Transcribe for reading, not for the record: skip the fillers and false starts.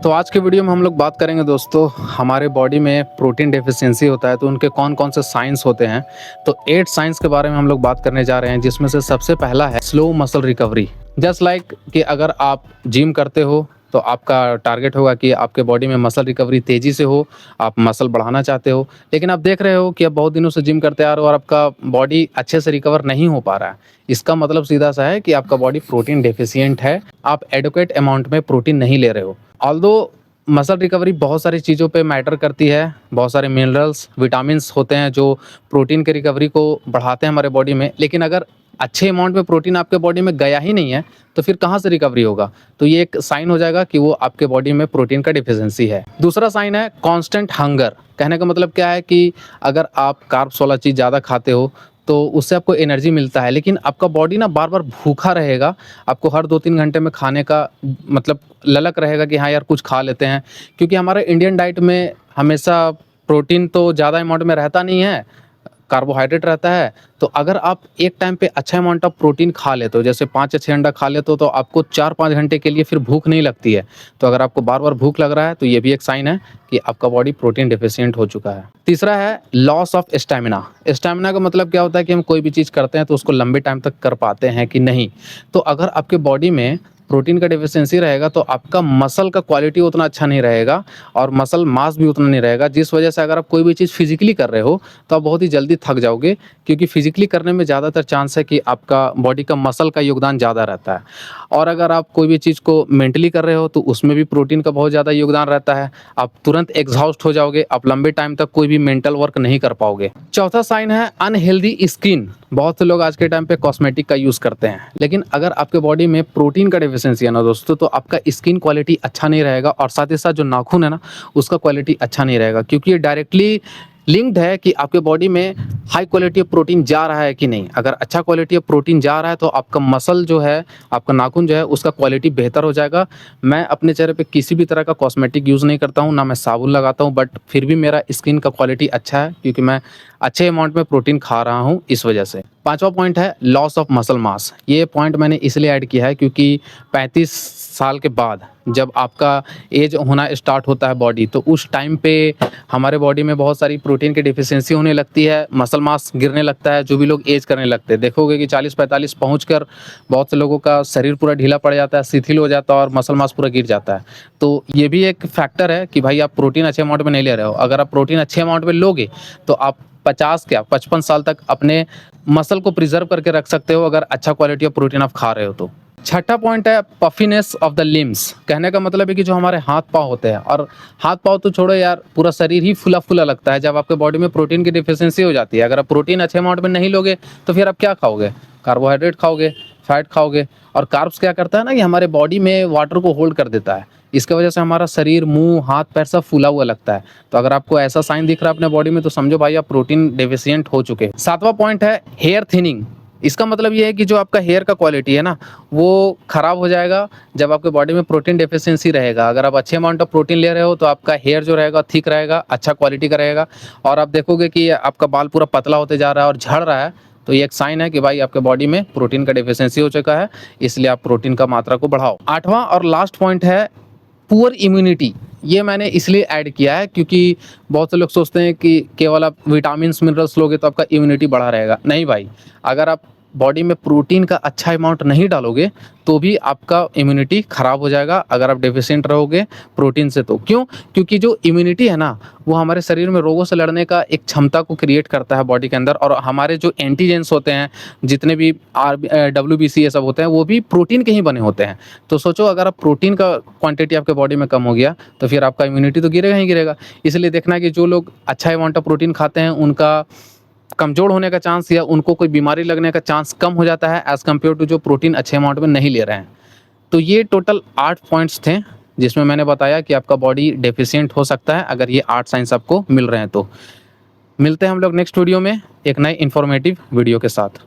तो आज के वीडियो में हम लोग बात करेंगे दोस्तों, हमारे बॉडी में प्रोटीन डेफिशिएंसी होता है तो उनके कौन कौन से साइंस होते हैं। तो 8 साइंस के बारे में हम लोग बात करने जा रहे हैं, जिसमें से सबसे पहला है slow muscle recovery. Just like कि अगर आप जिम करते हो तो आपका टारगेट होगा कि आपके बॉडी में मसल रिकवरी तेज़ी से हो, आप मसल बढ़ाना चाहते हो, लेकिन आप देख रहे हो कि अब बहुत दिनों से जिम करते आ रहे हो और आपका बॉडी अच्छे से रिकवर नहीं हो पा रहा है। इसका मतलब सीधा सा है कि आपका बॉडी प्रोटीन डेफिशिएंट है, आप एडुकेट अमाउंट में प्रोटीन नहीं ले रहे हो। ऑल्दो मसल रिकवरी बहुत सारी चीज़ों पे मैटर करती है, बहुत सारे मिनरल्स, विटामिन्स होते हैं जो प्रोटीन की रिकवरी को बढ़ाते हैं हमारे बॉडी में, लेकिन अगर अच्छे अमाउंट में प्रोटीन आपके बॉडी में गया ही नहीं है तो फिर कहाँ से रिकवरी होगा। तो ये एक साइन हो जाएगा कि वो आपके बॉडी में प्रोटीन का डिफिशिएंसी है। दूसरा साइन है कांस्टेंट हंगर। कहने का मतलब क्या है कि अगर आप कार्ब्स वाला चीज़ ज़्यादा खाते हो तो उससे आपको एनर्जी मिलता है, लेकिन आपका बॉडी ना बार बार भूखा रहेगा। आपको हर 2-3 घंटे में खाने का मतलब ललक रहेगा कि हाँ यार कुछ खा लेते हैं, क्योंकि हमारे इंडियन डाइट में हमेशा प्रोटीन तो ज़्यादा अमाउंट में रहता नहीं है, कार्बोहाइड्रेट रहता है। तो अगर आप एक टाइम पे अच्छा अमाउंट ऑफ प्रोटीन खा लेते हो, जैसे 5 या 6 अंडा खा लेते हो, तो आपको 4-5 घंटे के लिए फिर भूख नहीं लगती है। तो अगर आपको बार बार भूख लग रहा है तो ये भी एक साइन है कि आपका बॉडी प्रोटीन डेफिशिएंट हो चुका है। तीसरा है लॉस ऑफ स्टैमिना। स्टैमिना का मतलब क्या होता है कि हम कोई भी चीज़ करते हैं तो उसको लंबे टाइम तक कर पाते हैं कि नहीं। तो अगर आपके बॉडी में प्रोटीन का डेफिशिएंसी रहेगा तो आपका मसल का क्वालिटी उतना अच्छा नहीं रहेगा और मसल मास भी उतना नहीं रहेगा, जिस वजह से अगर आप कोई भी चीज़ फिजिकली कर रहे हो तो आप बहुत ही जल्दी थक जाओगे, क्योंकि फिजिकली करने में ज़्यादातर चांस है कि आपका बॉडी का मसल का योगदान ज़्यादा रहता है। और अगर आप कोई भी चीज़ को मेंटली कर रहे हो तो उसमें भी प्रोटीन का बहुत ज़्यादा योगदान रहता है। आप तुरंत एग्जॉस्ट हो जाओगे, आप लंबे टाइम तक कोई भी मेंटल वर्क नहीं कर पाओगे। चौथा साइन है अनहेल्दी स्किन। बहुत से लोग आज के टाइम पे कॉस्मेटिक का यूज़ करते हैं, लेकिन अगर आपके बॉडी में प्रोटीन का डेफिशिएंसी है ना दोस्तों, तो आपका स्किन क्वालिटी अच्छा नहीं रहेगा और साथ ही साथ जो नाखून है ना उसका क्वालिटी अच्छा नहीं रहेगा, क्योंकि ये डायरेक्टली लिंक्ड है कि आपके बॉडी में हाई क्वालिटी ऑफ प्रोटीन जा रहा है कि नहीं। अगर अच्छा क्वालिटी ऑफ प्रोटीन जा रहा है तो आपका मसल जो है, आपका नाखून जो है, उसका क्वालिटी बेहतर हो जाएगा। मैं अपने चेहरे पे किसी भी तरह का कॉस्मेटिक यूज़ नहीं करता हूँ, ना मैं साबुन लगाता हूँ, बट फिर भी मेरा स्किन का क्वालिटी अच्छा है क्योंकि मैं अच्छे अमाउंट में प्रोटीन खा रहा हूँ इस वजह से। पाँचवा पॉइंट है लॉस ऑफ मसल मास। ये पॉइंट मैंने इसलिए ऐड किया है क्योंकि 35 साल के बाद जब आपका एज होना स्टार्ट होता है बॉडी, तो उस टाइम पे हमारे बॉडी में बहुत सारी प्रोटीन की डिफिशियंसी होने लगती है, मसल मास गिरने लगता है। जो भी लोग एज करने लगते हैं देखोगे कि 40-45 पहुंचकर बहुत से लोगों का शरीर पूरा ढीला पड़ जाता है, शिथिल हो जाता है और मसल मास पूरा गिर जाता है। तो ये भी एक फैक्टर है कि भाई आप प्रोटीन अच्छे अमाउंट में नहीं ले रहे हो। अगर आप प्रोटीन अच्छे अमाउंट में लोगे तो आप 50 क्या 55 साल तक अपने मसल को प्रिजर्व करके रख सकते हो, अगर अच्छा क्वालिटी ऑफ प्रोटीन आप खा रहे हो तो। छठा पॉइंट है पफिनेस ऑफ द लिम्स। कहने का मतलब है कि जो हमारे हाथ पाँव होते हैं, और हाथ पाँव तो छोड़ो यार, पूरा शरीर ही फुला फुला लगता है जब आपके बॉडी में प्रोटीन की डिफिशियंसी हो जाती है। अगर आप प्रोटीन अच्छे अमाउंट में नहीं लोगे तो फिर आप क्या खाओगे? कार्बोहाइड्रेट खाओगे, फैट खाओगे। और कार्ब्स क्या करता है ना कि हमारे बॉडी में वाटर को होल्ड कर देता है, इसके वजह से हमारा शरीर, मुंह, हाथ पैर सब फूला हुआ लगता है। तो अगर आपको ऐसा साइन दिख रहा है अपने बॉडी में तो समझो भाई आप प्रोटीन डेफिशिएंट हो चुके हैं। सातवां पॉइंट है हेयर थिनिंग। इसका मतलब ये है कि जो आपका हेयर का क्वालिटी है ना वो खराब हो जाएगा जब आपके बॉडी में प्रोटीन डेफिशिएंसी रहेगा। अगर आप अच्छे अमाउंट ऑफ प्रोटीन ले रहे हो तो आपका हेयर जो रहेगा थिक रहेगा, अच्छा क्वालिटी का रहेगा, और आप देखोगे कि आपका बाल पूरा पतला होते जा रहा है और झड़ रहा है। तो ये एक साइन है कि भाई आपके बॉडी में प्रोटीन का डेफिशिएंसी हो चुका है, इसलिए आप प्रोटीन का मात्रा को बढ़ाओ। आठवां और लास्ट पॉइंट है पुअर इम्यूनिटी। ये मैंने इसलिए ऐड किया है क्योंकि बहुत से लोग सोचते हैं कि केवल आप विटामिन्स मिनरल्स लोगे तो आपका इम्यूनिटी बढ़ा रहेगा। नहीं भाई, अगर आप बॉडी में प्रोटीन का अच्छा अमाउंट नहीं डालोगे तो भी आपका इम्यूनिटी ख़राब हो जाएगा अगर आप डेफिशिएंट रहोगे प्रोटीन से। तो क्यों? क्योंकि जो इम्यूनिटी है ना वो हमारे शरीर में रोगों से लड़ने का एक क्षमता को क्रिएट करता है बॉडी के अंदर, और हमारे जो एंटीजेंस होते हैं, जितने भी WBC ये सब होते हैं, वो भी प्रोटीन के ही बने होते हैं। तो सोचो अगर आप प्रोटीन का क्वांटिटी आपके बॉडी में कम हो गया तो फिर आपका इम्यूनिटी तो गिरेगा ही गिरेगा। इसलिए देखना कि जो लोग अच्छा अमाउंट ऑफ प्रोटीन खाते हैं उनका कमज़ोर होने का चांस या उनको कोई बीमारी लगने का चांस कम हो जाता है एज़ कम्पेयर टू जो प्रोटीन अच्छे अमाउंट में नहीं ले रहे हैं। तो ये टोटल 8 पॉइंट्स थे जिसमें मैंने बताया कि आपका बॉडी डेफिशिएंट हो सकता है अगर ये 8 साइंस आपको मिल रहे हैं तो। मिलते हैं हम लोग नेक्स्ट वीडियो में एक नए इन्फॉर्मेटिव वीडियो के साथ।